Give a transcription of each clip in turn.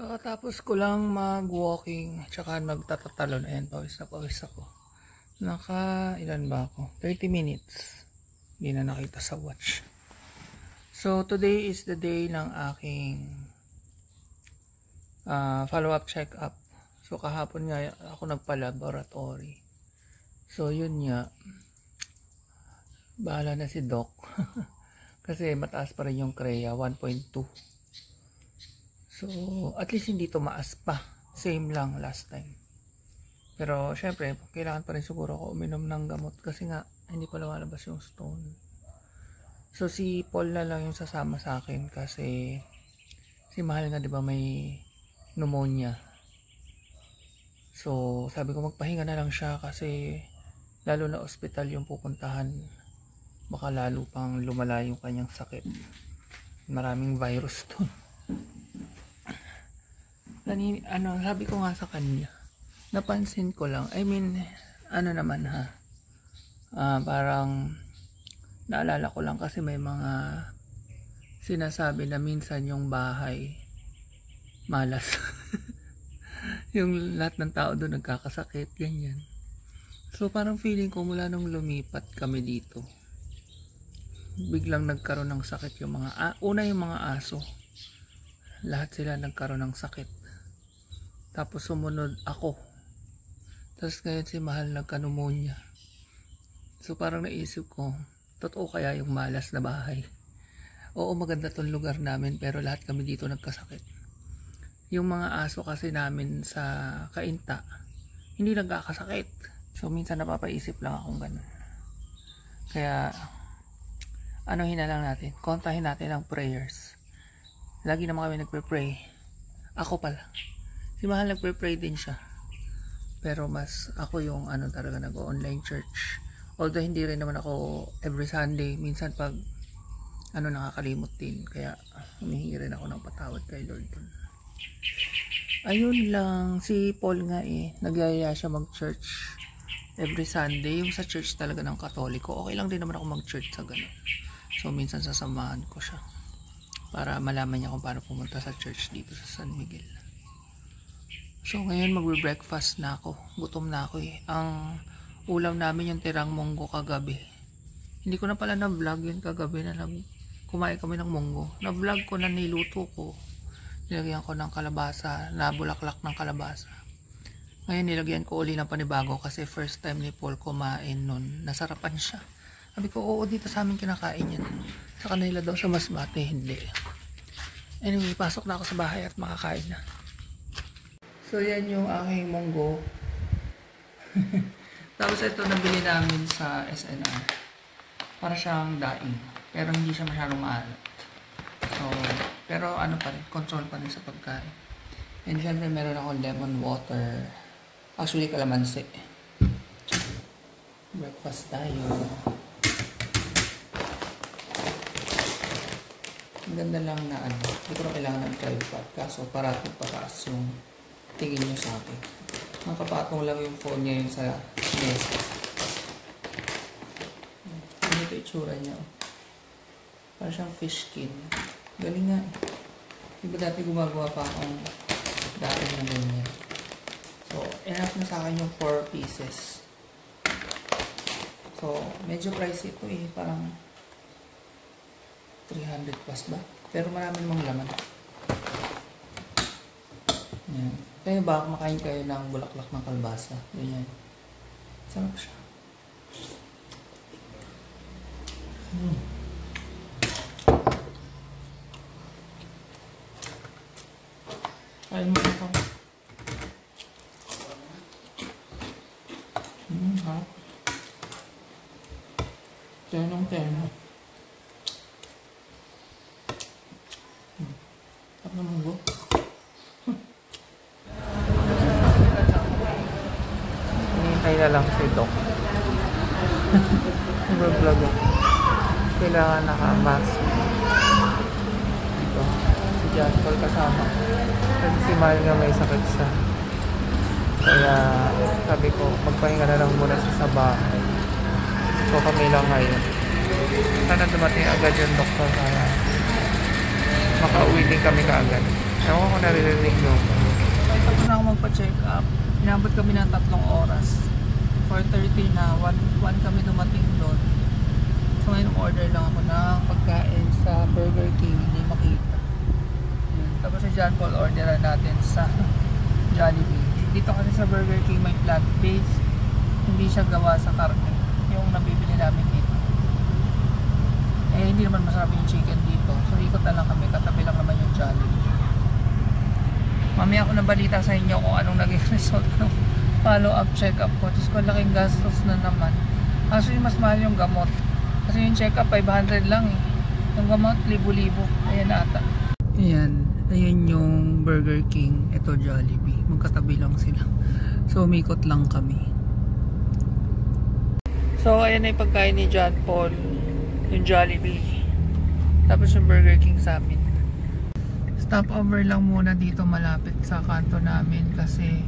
Kakatapos ko lang mag-walking tsaka nagtatatalon. Ayan, pawis na pawis ako. Ilan ba ako? 30 minutes. Hindi na nakita sa watch. So, today is the day ng aking follow-up check-up. So, kahapon nga ako nagpa-laboratory. So, yun nga. Bahala na si Doc. Kasi mataas pa rin yung CREA, 1.2. So, at least hindi tumaas pa. Same lang last time. Pero, syempre, kailangan pa rin siguro ako uminom ng gamot kasi nga, hindi pa lumalabas yung stone. So, si Paul na lang yung sasama sa akin kasi si Mahal nga, di ba, may pneumonia. So, sabi ko magpahinga na lang siya kasi lalo na ospital yung pupuntahan. Baka lalo pang lumala yung kanyang sakit. Maraming virus to. Sabi ko nga sa kanya, napansin ko lang, parang naalala ko lang kasi may mga sinasabi na minsan yung bahay malas. Yung lahat ng tao doon nagkakasakit, ganyan. So parang feeling ko mula nung lumipat kami dito, biglang nagkaroon ng sakit yung mga, yung mga aso. Lahat sila nagkaroon ng sakit. Tapos sumunod ako. Tapos ngayon si Mahal nagka-pneumonia. So parang naisip ko, totoo kaya yung malas na bahay? Oo, maganda tong lugar namin pero lahat kami dito nagkasakit. Yung mga aso kasi namin sa Kainta, hindi nagkakasakit. So minsan napapaisip lang akong ganun. Kaya anuhin na lang natin, kontahin natin ang prayers. Lagi naman kami nagpe-pray. Ako pala. Si Mahal nagpe-pray din siya. Pero mas ako yung talaga nag-online church. Although hindi rin naman ako every Sunday. Minsan pag nakakalimot din. Kaya humihingi rin ako ng patawad kay Lord dun. Ayun lang. Si Paul nga nagyaya siya mag-church every Sunday. Yung sa church talaga ng Katoliko. Okay lang din naman ako mag-church sa ganun. So minsan sasamahan ko siya. Para malaman niya kung paano pumunta sa church dito sa San Miguel. So ngayon magbe-breakfast na ako. Gutom na ako Ang ulam namin yung tirang munggo kagabi. Hindi ko na pala na-vlog yun kagabi na kumain kami ng munggo. Na-vlog ko na niluto ko. Nilagyan ko ng kalabasa, nabulaklak ng kalabasa. Ngayon nilagyan ko uli ng panibago kasi first time ni Paul kumain nun. Nasarapan siya. Sabi ko, oo, dito sa amin kinakain yan. Sa kanila daw sa Masbate, hindi. Anyway, pasok na ako sa bahay at makakain na. So, yan yung aking munggo. Tapos ito nabili namin sa SNR. Para siyang daing. Pero hindi siya masyadong maalat. So, pero control pa rin sa pagkain. And syempre meron ako lemon water. Actually, kalamansi. Breakfast tayo. Ang ganda lang na hindi ko na kailangan ng tripod. Kaso parating pataas yung tingin nyo sa akin. Nakapatong lang yung phone niya yun sa mesa. Ganito itsura niya. Parang siyang fish skin. Galing nga Diba dati gumagawa pa akong dati na ganyan. So, enough na sa akin yung 4 pieces. So, medyo pricey ito Parang 300 plus ba? Pero marami namang laman. Yan. Kaya ba kumakain kayo ng bulaklak ng kalbasa? Ganyan. Sarap siya. Kain mo ito. Ha? Tenong-tenong. Tap na munggo. Hinihintay na lang si Doc. Nag-vlog ako. Kailangan naka-mask. Ito. Si John Paul kasama. Kasi si Mahal nga may sakit siya. Kaya sabi ko, magpahinga na lang muna siya sa bahay. So kami lang ngayon. Sana dumating agad yung doktor para makauwi din kami kaagad. Ewan ko kung naririnig nyo. Okay, tapos na ako magpa-check up. Inabot kami ng 3 oras. 4:30 na, 1 kami dumating doon. So ngayon order lang ako ng pagkain sa Burger King, hindi makita. Tapos si John Paul orderan natin sa Jollibee. Dito kasi sa Burger King may plant-based, hindi siya gawa sa karne, yung nabibili namin dito. Eh hindi naman masarap yung chicken dito, so ikot na lang kami, katabi lang naman yung Jollibee. Mamaya ako nabalita sa inyo kung anong naging result ng follow-up check-up ko. Diyos ko, laking gastos na naman. Actually mas mahal yung gamot kasi yung check-up 500 lang eh, yung gamot libo-libo. Ayan ata. Ayan yung Burger King, ito Jollibee, magkatabi lang sila. So umikot lang kami. So ayan na yung pagkain ni John Paul, yung Jollibee, tapos yung Burger King sa amin. Stopover lang muna dito malapit sa kanto namin kasi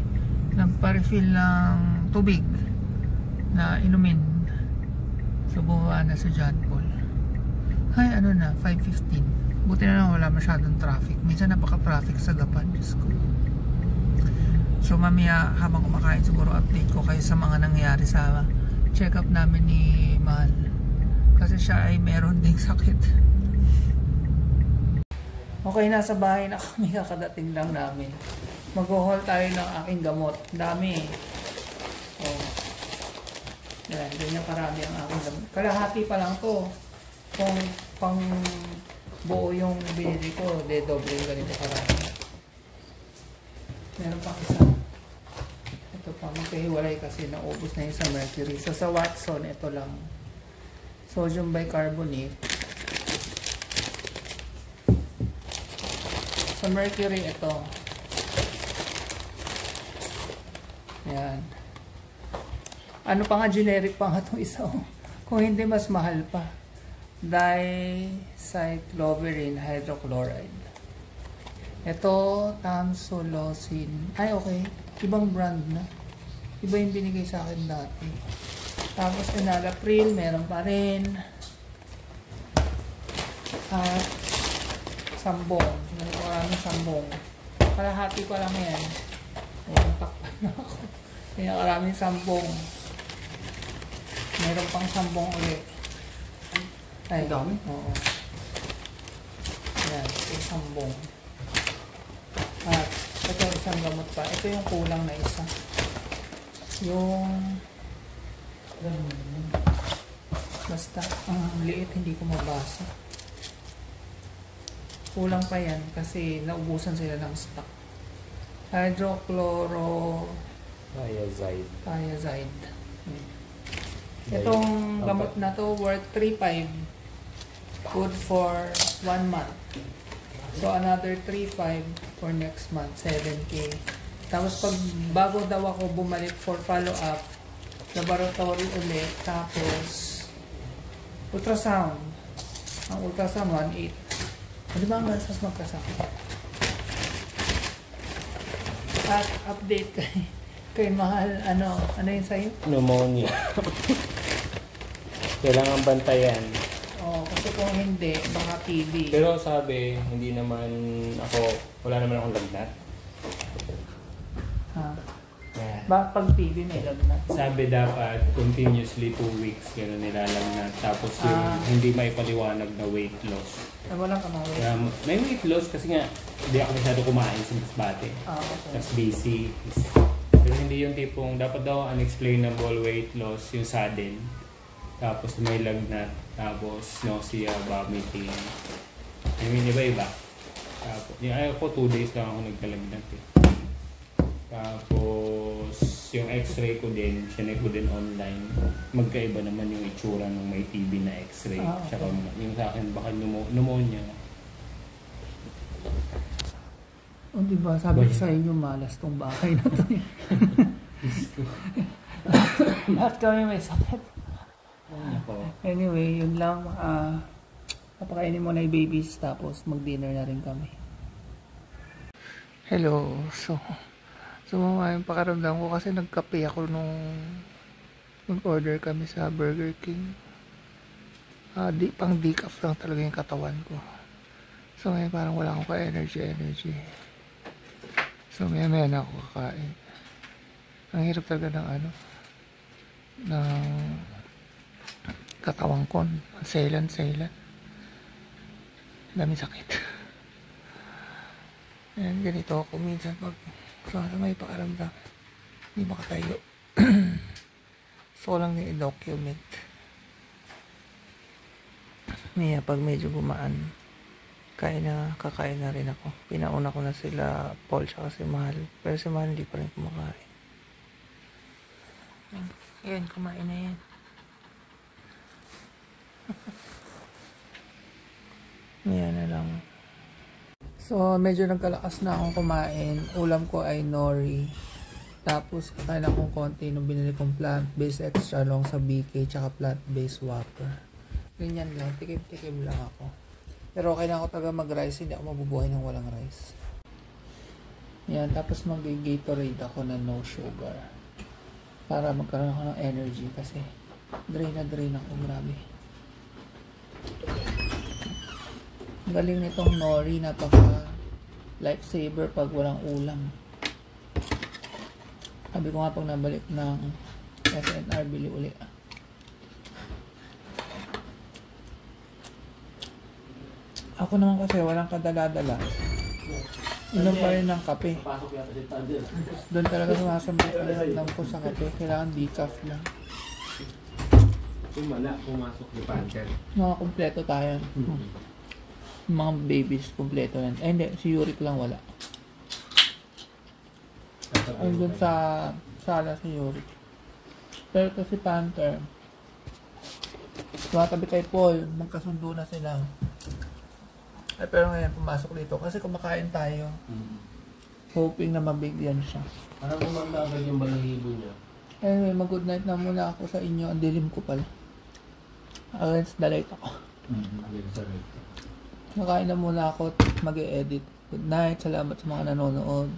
nagpa-refill ng tubig na inumin. So buwa na sa John Paul. Ay ano na, 5:15. Buti na lang wala masyadong traffic. Minsan napaka-traffic sa Gapan, Diyos ko. So mamaya habang kumakain siguro update ko kayo sa mga nangyari sa check-up namin ni Mahal. Kasi siya ay meron ding sakit. Okay, nasa bahay na kami, kakadating lang namin. Mag-haul tayo ng aking gamot. Dami eh. Oh. Yan, ganyan karami ang aking gamot. Kalahati pa lang to. Kung pang buo yung binili ko, doble yung ganito karami. Meron pa isa. Ito pa, magkahiwalay kasi naubos na yung sa Mercury. So sa Watson, ito lang. Sodium bicarbonate. Sa Mercury, ito. Yan. Ano pa nga, generic pa nga itong isa. Kung hindi, mas mahal pa. Dicycloverine hydrochloride. Ito, tamsulosin. Ay, okay. Ibang brand na. Iba yung binigay sa akin dati. Tapos, enalapril, meron pa rin. At, sambong. Maraming sambong. Kalahati pa lang yan. Ayan, takpan na ako. Kaya maraming sambong. Meron pang sambong ulit. Ay, dami? Oo. Ayan, ito sambong. At ito isang gamot pa. Ito yung kulang na isa. Yung basta ang liit, hindi ko mabasa. Kulang pa yan kasi naubusan sila ng stock. Thiazide. Itong gamot na to worth 3.5. Good for 1 month. So another 3.5 for next month, 7K. Tapos pag bago daw ako bumalik for follow-up, laboratory ulit, tapos ultrasound. Ang ultrasound 1.8. Di ba ang gastos magkasakit? At update kay Mahal, ano yun sa'yo? Pneumonia. Kailangan bantayan. Oo, kasi kung hindi, baka TB. Pero sabi, hindi naman ako, wala naman akong lagnat. Ha? Yeah. Bakit pag TB may lagnat? Sabi dapat continuously 2 weeks gano'n nilalagnat. Tapos yung hindi maipaliwanag na weight loss. Ay, walang kamawin. May weight loss kasi nga hindi ako masyado kumain sa Masbate. Okay. Tapos busy. Pero hindi yung tipong dapat daw unexplainable weight loss yung sudden. Tapos may lagnat. Tapos nausea, vomiting. I mean, iba-iba. Tapos, ako 2 days lang ako nagkalagnat eh. Tapos yung x-ray ko din, sinay ko din online. Magkaiba naman yung itsura ng may TB na x-ray. Okay. Tsaka yung sa akin baka pneumonia. O diba, sabi ko sa inyo malas tong bahay na to. Lahat kami may sakit. Anyway, yun lang. Papakainin mo na yung babies tapos mag-dinner na rin kami. Hello. So yung pakaramdam ko kasi nagkape ako nung mag-order kami sa Burger King. Pang decaf lang talaga yung katawan ko. So ngayon parang wala akong ka-energy. So maya maya na ako kakain. Ang hirap talaga ng ano, ng katawan ko. Selan. Dami sakit. Ayan, ganito ako minsan pag may pakaramdam. Hindi makatayo. So lang ni-document. Maya pag medyo gumaan, kakain na rin ako. Pinauna ko na sila Paul tsaka si Mahal. Pero si Mahal hindi pa rin kumakain. Ayan, kumain na yan. Ayan na lang. So, medyo nagkalakas na akong kumain. Ulam ko ay nori. Tapos, kakain akong konti nung binili kong plant-based extra long sa BK tsaka plant-based Whopper. Ganyan lang. Tikim-tikim lang ako. Pero okay na ako taga mag-rice. Hindi ako mabubuhay ng walang rice. Yan. Tapos, mag-Gatorade ako na no sugar. Para magkaroon ako ng energy kasi drain ako. Grabe. Galing nitong nori, napaka lifesaver pag walang ulam. Sabi ko nga pag nabalik ng SNR, bili uli. Ako naman kasi walang kadala-dala. Inom pa rin ng kape. Doon talaga sumasabay lang ko sa kape. Kailangan decaf lang. Pumasok ni Panther. Mga kumpleto tayo. Mga babies kumpleto yan. Eh hindi, si Yurik lang wala. Ay doon sa sala si Yurik. Pero to si Panther, tumatabi kay Paul, magkasundo na sila. Ay pero ngayon pumasok dito kasi kumakain tayo. Hoping na mabigyan siya. Parang umanda agad yung balahibo niya. Anyway, mag-good night na muna ako sa inyo. Ang dilim ko pala. Against the light ako. Nakain na muna ako at mag-e-edit. Good night. Salamat sa mga nanonood.